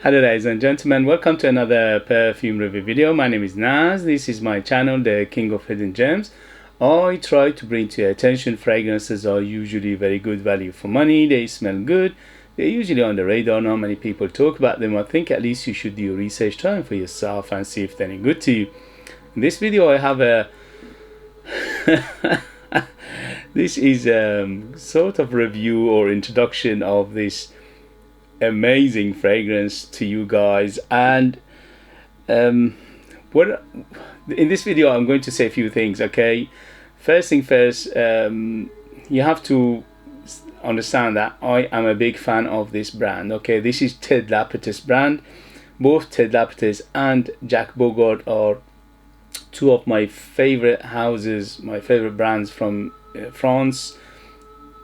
Hello ladies and gentlemen, welcome to another perfume review video. My name is Naz. This is my channel, the King of Hidden Gems. I try to bring to your attention fragrances are usually very good value for money. They smell good. They're usually on the radar. Not many people talk about them. I think at least you should do your research time for yourself and see if they're any good to you. In this video I have a this is sort of review or introduction of this amazing fragrance to you guys, and what in this video I'm going to say a few things. Okay, first thing first, you have to understand that I am a big fan of this brand. Okay, this is Lapidus brand. Both Lapidus and Jack Bogart are two of my favorite houses, my favorite brands from France,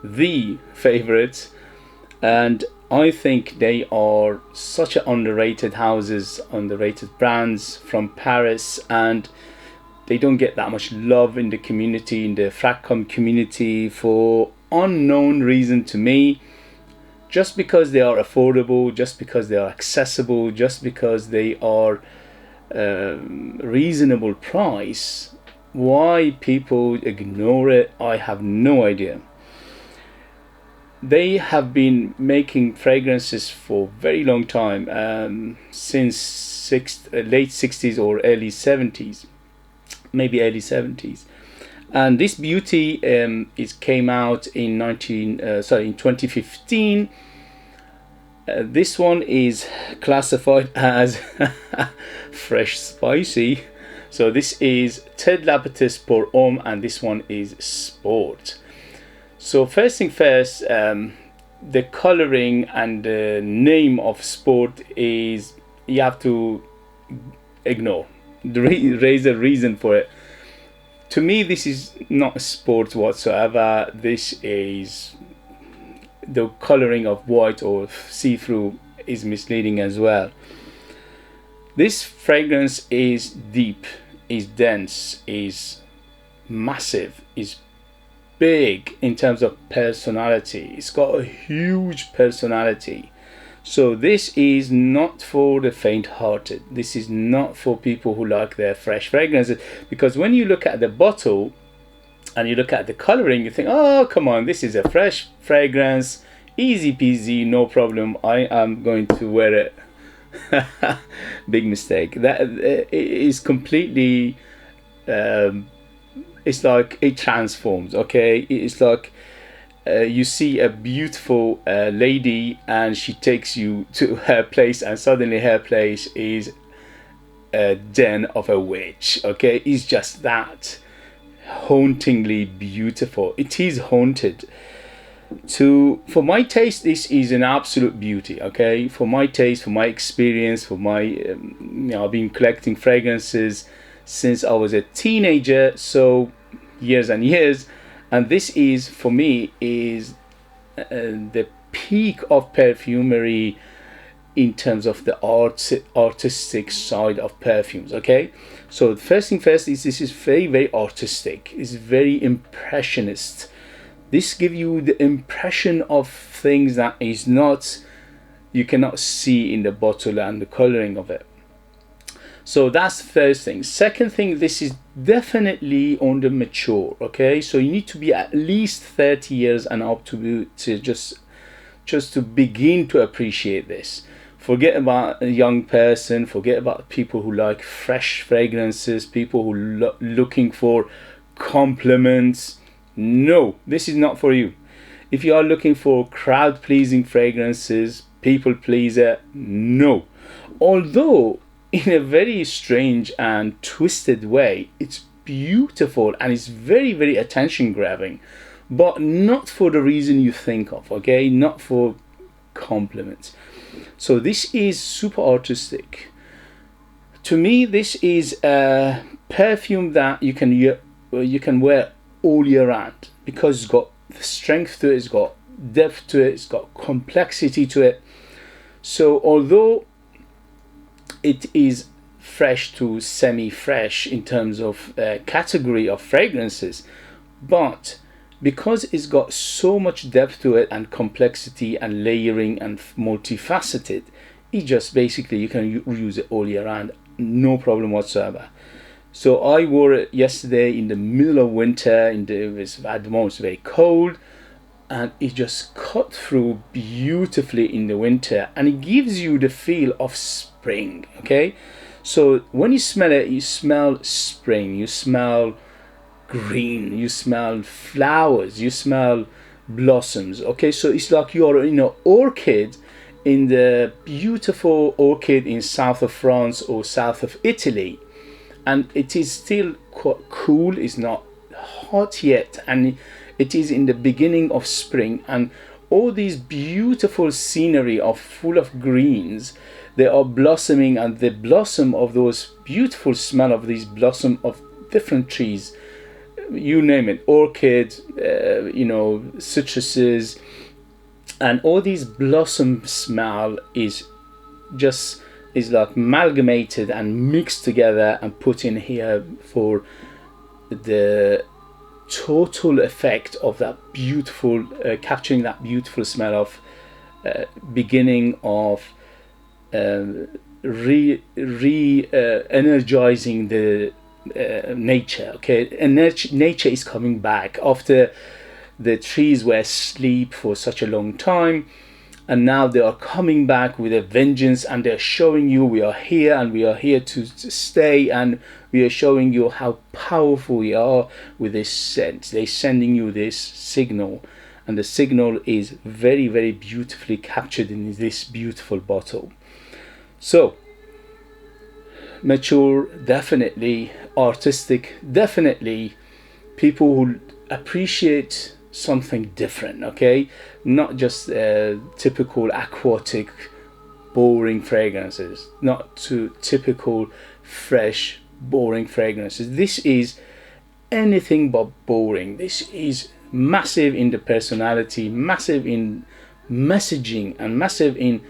the favorites, and I think they are such an underrated houses, underrated brands from Paris, and they don't get that much love in the community, in the Fracom community, for unknown reason to me. Just because they are affordable, just because they are accessible, just because they are reasonable price, why people ignore it, I have no idea. They have been making fragrances for a very long time, since late 60s or early 70s, maybe early 70s. And this beauty came out in 2015. This one is classified as fresh spicy. So this is Lapidus pour Homme, and this one is Sport. So first thing first, the coloring and the name of Sport is, you have to ignore. Raise a reason for it. To me, this is not sport whatsoever. This is, the coloring of white or see-through is misleading as well. This fragrance is deep, is dense, is massive, is big in terms of personality. It's got a huge personality. So this is not for the faint-hearted. This is not for people who like their fresh fragrances, because when you look at the bottle and you look at the coloring, you think, oh come on, this is a fresh fragrance, easy peasy, no problem, I am going to wear it. Big mistake. That is completely it's like it transforms. Okay, it's like you see a beautiful lady and she takes you to her place, and suddenly her place is a den of a witch. Okay, it's just that hauntingly beautiful. It is haunted. For my taste, this is an absolute beauty. Okay, for my taste, for my experience, for my I've been collecting fragrances since I was a teenager, so years and years, and this is, for me, is the peak of perfumery in terms of the artistic side of perfumes. Okay, so the first thing first is this is very artistic. It's very impressionist. This gives you the impression of things that is not, you cannot see in the bottle and the coloring of it. So that's the first thing. Second thing, this is definitely on the mature. Okay, so you need to be at least 30 years and up to just to begin to appreciate this. Forget about a young person, forget about people who like fresh fragrances, people who looking for compliments. No, this is not for you. If you are looking for crowd pleasing fragrances, people pleaser, no. Although in a very strange and twisted way, it's beautiful and it's very attention grabbing, but not for the reason you think of. Okay, not for compliments. So this is super artistic. To me, this is a perfume that you can wear all year round, because it's got strength to it, it's got depth to it, it's got complexity to it. So although it is fresh to semi-fresh in terms of category of fragrances, but because it's got so much depth to it and complexity and layering and multifaceted, it just basically you can use it all year round, no problem whatsoever. So I wore it yesterday in the middle of winter. It was at the moment very cold, and it just cut through beautifully in the winter, and it gives you the feel of spring. Okay, so when you smell it, you smell spring, you smell green, you smell flowers, you smell blossoms. Okay, so it's like you're in an orchid, in the beautiful orchid in south of France or south of Italy, and it is still quite cool, it's not hot yet, and it is in the beginning of spring, and all these beautiful scenery are full of greens, they are blossoming, and the blossom of those beautiful smell of these blossom of different trees, you name it, orchid, citruses, and all these blossom smell is like amalgamated and mixed together and put in here for the total effect of that beautiful, capturing that beautiful smell of beginning of energizing the nature. Okay, and nature is coming back after the trees were asleep for such a long time, and now they are coming back with a vengeance, and they're showing you we are here, and we are here to stay, and we are showing you how powerful we are with this scent. They're sending you this signal, and the signal is very, very beautifully captured in this beautiful bottle. So mature, definitely. Artistic, definitely. People who appreciate something different, okay, not just typical aquatic boring fragrances, not too typical fresh boring fragrances. This is anything but boring. This is massive in the personality, massive in messaging, and massive in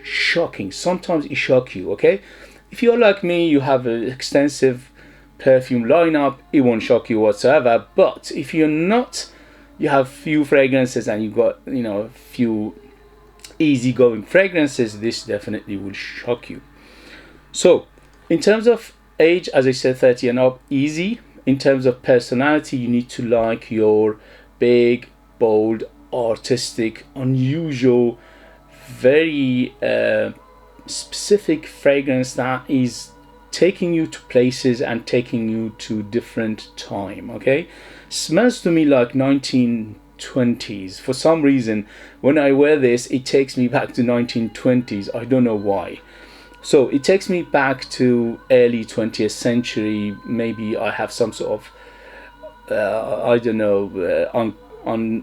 shocking. Sometimes it shocks you. Okay, if you're like me, you have an extensive perfume lineup, it won't shock you whatsoever. But if you're not, you have few fragrances and you got a few easygoing fragrances, this definitely will shock you. So in terms of age, as I said, 30 and up, easy. In terms of personality, you need to like your big, bold, artistic, unusual, very specific fragrance that is taking you to places and taking you to different time. Okay, smells to me like 1920s. For some reason, when I wear this, it takes me back to 1920s. I don't know why. So it takes me back to early 20th century. Maybe I have some sort of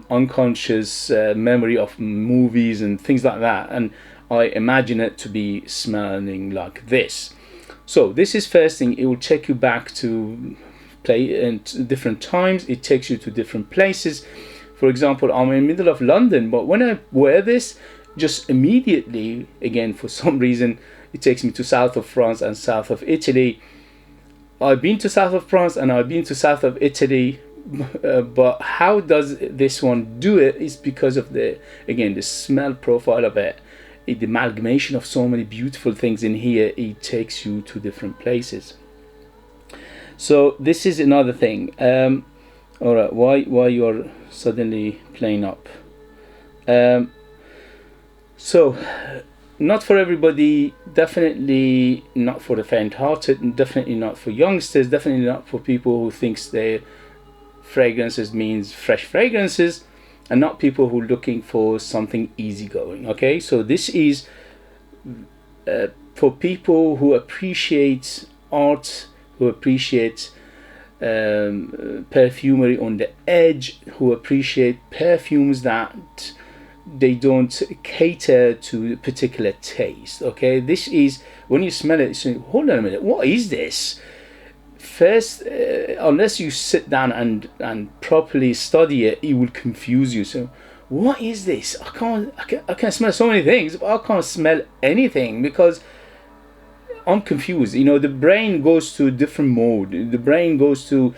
unconscious memory of movies and things like that, and I imagine it to be smelling like this. So this is first thing. It will take you back to play in different times. It takes you to different places. For example, I'm in the middle of London, but when I wear this, just immediately, again, for some reason, it takes me to south of France and south of Italy. I've been to south of France and I've been to south of Italy, but how does this one do it is because of the smell profile of it. The amalgamation of so many beautiful things in here, it takes you to different places. So this is another thing. All right, why you're suddenly playing up? So not for everybody, definitely not for the faint-hearted, definitely not for youngsters, definitely not for people who thinks their fragrances means fresh fragrances, and not people who are looking for something easygoing. Okay, so this is for people who appreciate art, who appreciate perfumery on the edge, who appreciate perfumes that they don't cater to a particular taste. Okay, this is when you smell it, you say, hold on a minute, what is this? First, unless you sit down and properly study it, it will confuse you. So what is this? I can smell so many things, but I can't smell anything because I'm confused. The brain goes to a different mode. The brain goes to,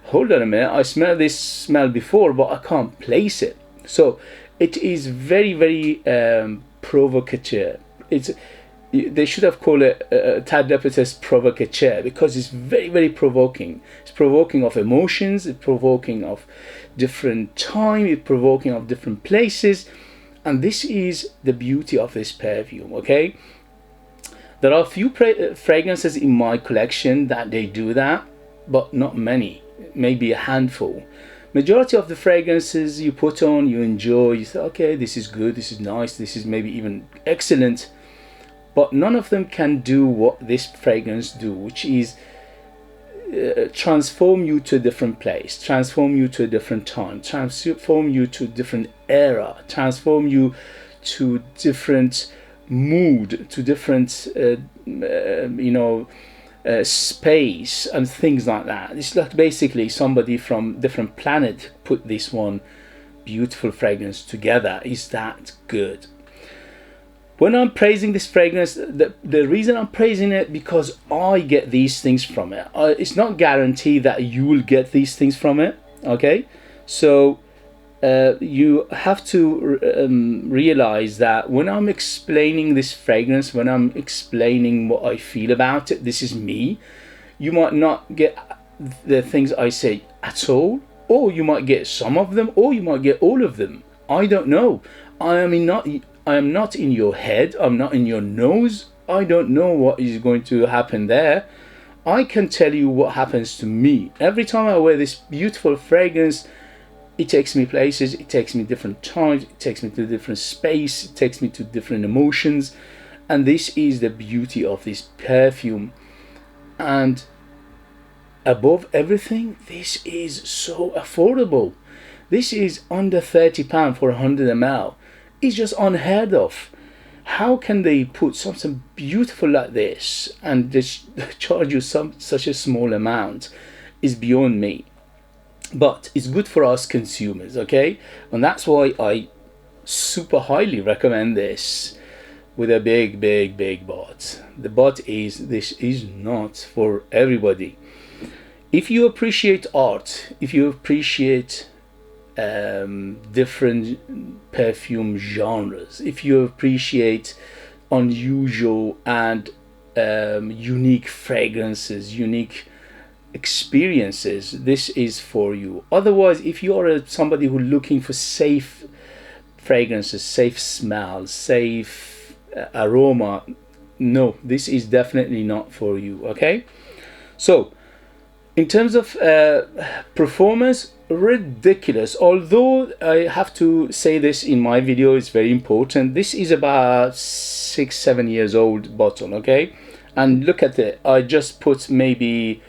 hold on a minute, I smell this smell before, but I can't place it. So it is very, very provocative. they should have called it Toiletterian Provocative, because it's very, very provoking. It's provoking of emotions, it's provoking of different time, it's provoking of different places. And this is the beauty of this perfume, okay? There are a few fragrances in my collection that they do that, but not many, maybe a handful. Majority of the fragrances you put on, you enjoy, you say, okay, this is good, this is nice, this is maybe even excellent, but none of them can do what this fragrance do, which is transform you to a different place, transform you to a different time, transform you to a different era, transform you to different mood, to different space and things like that. It's like basically somebody from different planet put this one beautiful fragrance together. Is that good? When I'm praising this fragrance, the reason I'm praising it, because I get these things from it. It's not guaranteed that you will get these things from it, okay? So you have to realize that when I'm explaining this fragrance, when I'm explaining what I feel about it, this is me. You might not get the things I say at all, or you might get some of them, or you might get all of them. I don't know. I am not in your head. I'm not in your nose. I don't know what is going to happen there. I can tell you what happens to me. Every time I wear this beautiful fragrance, it takes me places, it takes me different times, it takes me to different space, it takes me to different emotions. And this is the beauty of this perfume. And above everything, this is so affordable. This is under £30 for 100 ml. It's just unheard of. How can they put something beautiful like this and just charge you such a small amount? Is beyond me. But it's good for us consumers, okay? And that's why I super highly recommend this with a big, big, big but. The but is, this is not for everybody. If you appreciate art, if you appreciate different perfume genres, if you appreciate unusual and unique fragrances, unique experiences, this is for you. Otherwise, if you are somebody who's looking for safe fragrances, safe smells, safe aroma, no, this is definitely not for you, okay? So in terms of performance, ridiculous. Although I have to say this in my video, it's very important. This is about 6-7 years old bottle, okay? And look at it, I just put maybe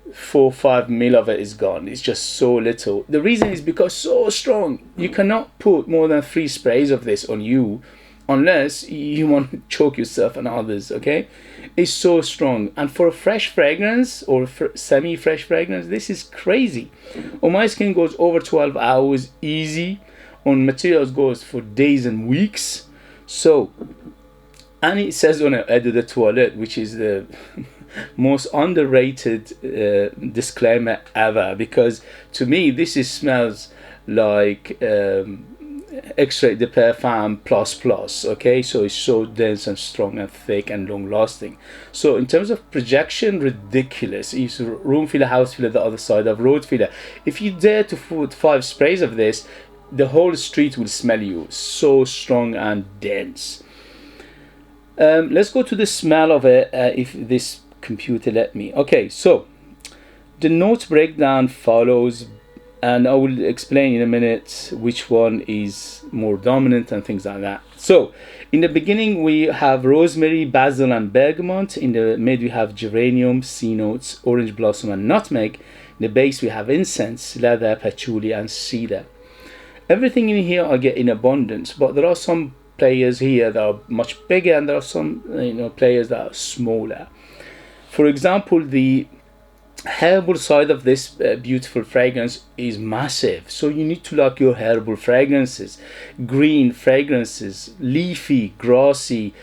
4-5 ml of it is gone. It's just so little. The reason is because so strong. You cannot put more than 3 sprays of this on you unless you want to choke yourself and others, okay? It's so strong. And for a fresh fragrance or semi-fresh fragrance, this is crazy. On my skin goes over 12 hours easy. On materials goes for days and weeks. So, and it says on it, Eau de Toilette, which is the most underrated disclaimer ever, because to me this smells like extrait de parfum plus, okay? So it's so dense and strong and thick and long lasting. So in terms of projection, ridiculous. It's room filler, house filler, the other side of road filler. If you dare to put 5 sprays of this, the whole street will smell you. So strong and dense. Let's go to the smell of it, if this computer let me. Okay, so the note breakdown follows, and I will explain in a minute which one is more dominant and things like that. So in the beginning we have rosemary, basil and bergamot. In the mid we have geranium, sea notes, orange blossom and nutmeg. In the base we have incense, leather, patchouli and cedar. Everything in here I get in abundance, but there are some players here that are much bigger and there are some players that are smaller. For example, the herbal side of this beautiful fragrance is massive, so you need to like your herbal fragrances, green fragrances, leafy, grassy,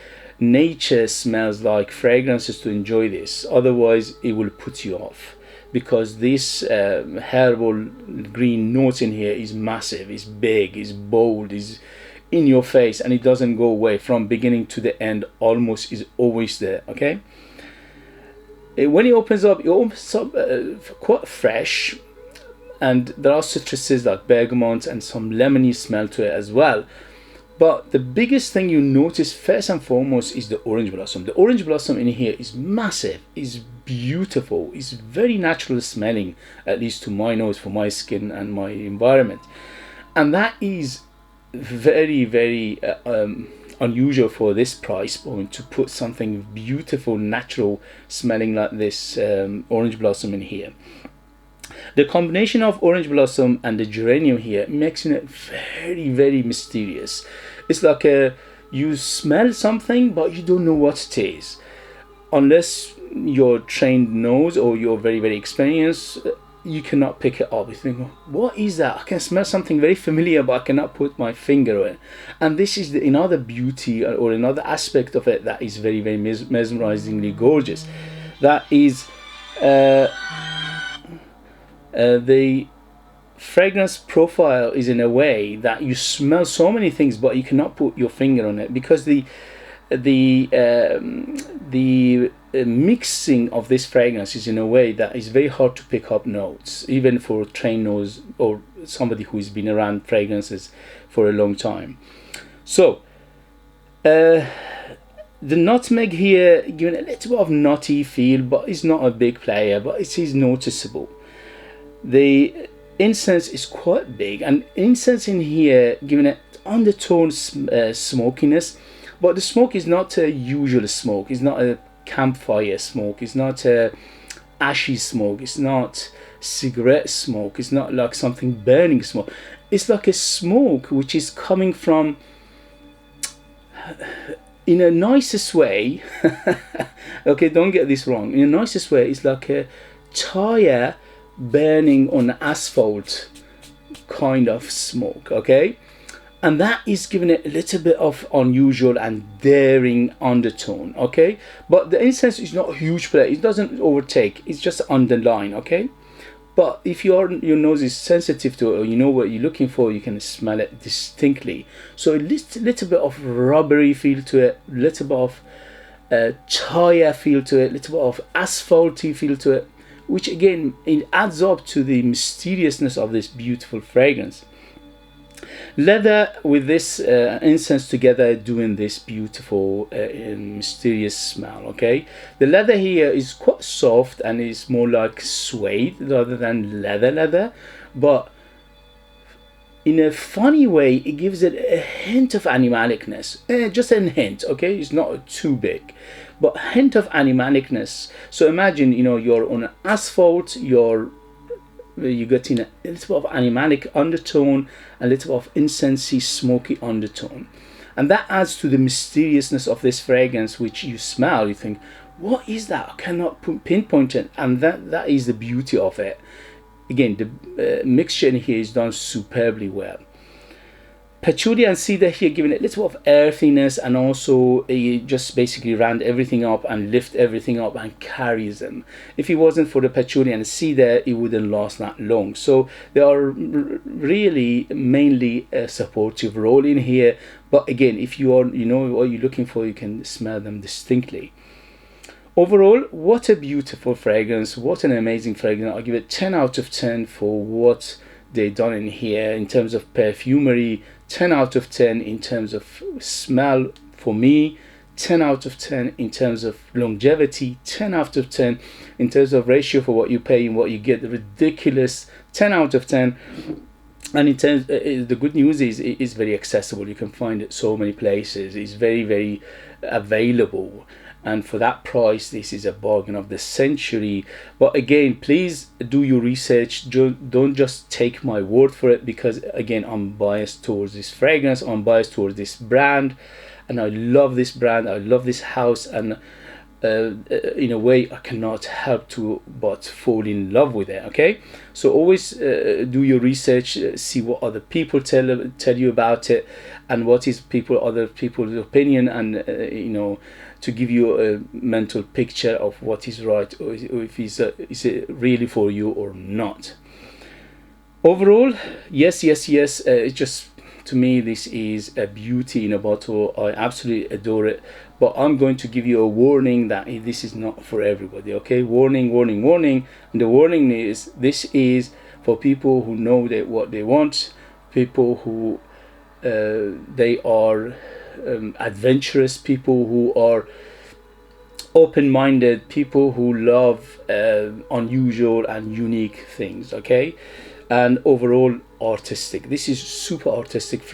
nature smells like fragrances to enjoy this. Otherwise it will put you off, because this herbal green notes in here is massive, is big, is bold, is in your face, and it doesn't go away from beginning to the end. Almost is always there. Okay, when it opens up, quite fresh, and there are citruses like bergamot and some lemony smell to it as well. But the biggest thing you notice first and foremost is the orange blossom. The orange blossom in here is massive, is beautiful, is very natural smelling, at least to my nose, for my skin and my environment. And that is very, very unusual for this price point, to put something beautiful, natural smelling like this orange blossom in here. The combination of orange blossom and the geranium here makes it very, very mysterious. It's like you smell something but you don't know what it is. Unless your trained nose or you're very, very experienced, you cannot pick it up. You think, what is that? I can smell something very familiar but I cannot put my finger on it. And this is another beauty or another aspect of it that is very, very mesmerizingly gorgeous. That is the fragrance profile is in a way that you smell so many things but you cannot put your finger on it, because the mixing of this fragrance is in a way that is very hard to pick up notes, even for a trained nose or somebody who's been around fragrances for a long time. So the nutmeg here giving a little bit of nutty feel, but it's not a big player, but it is noticeable. The incense is quite big, and incense in here giving it undertone smokiness, but the smoke is not a usual smoke. It's not a campfire smoke, it's not a ashy smoke, it's not cigarette smoke, it's not like something burning smoke. It's like a smoke which is coming from, in a nicest way okay, don't get this wrong, in a nicest way, it's like a tire burning on asphalt kind of smoke. Okay, and that is giving it a little bit of unusual and daring undertone. Okay, but the incense is not a huge play, it doesn't overtake, it's just underline. Okay, but if your nose is sensitive to it, or you know what you're looking for, you can smell it distinctly. So a little bit of rubbery feel to it, a little bit of tire feel to it, a little bit of asphalty feel to it, which again, it adds up to the mysteriousness of this beautiful fragrance. Leather with this incense together doing this beautiful mysterious smell. Okay, the leather here is quite soft and is more like suede rather than leather, but in a funny way it gives it a hint of animalicness, just a hint. Okay, it's not too big, but a hint of animalicness. So imagine, you're on asphalt, you're getting a little bit of animalic undertone, a little bit of incensey, smoky undertone, and that adds to the mysteriousness of this fragrance, which you smell, you think, what is that? I cannot pinpoint it, and that is the beauty of it. Again, the mixture in here is done superbly well. Patchouli and cedar here giving it a little bit of earthiness, and also it just basically round everything up and lift everything up and carries them. If it wasn't for the patchouli and cedar, it wouldn't last that long. So they are really mainly a supportive role in here, but again, if you know what you're looking for, you can smell them distinctly. Overall, what a beautiful fragrance, what an amazing fragrance. I'll give it 10 out of 10 for what they've done in here in terms of perfumery, 10 out of 10 in terms of smell for me, 10 out of 10 in terms of longevity, 10 out of 10 in terms of ratio for what you pay and what you get, ridiculous 10 out of 10. And in terms, the good news is it is very accessible. You can find it so many places. It's very, very available, and for that price, this is a bargain of the century. But again, please do your research. Don't just take my word for it, because again, I'm biased towards this fragrance, I'm biased towards this brand, and I love this brand, I love this house, and in a way I cannot help to but fall in love with it. Okay, so always do your research, see what other people tell you about it, and what is other people's opinion, and to give you a mental picture of what is right, or if is it really for you or not. Overall, yes, it's just To me, this is a beauty in a bottle. I absolutely adore it. But I'm going to give you a warning that this is not for everybody. Okay, warning, warning, warning. And the warning is, this is for people who know that what they want, people who they are adventurous, people who are open-minded, people who love unusual and unique things. Okay, and overall artistic. This is super artistic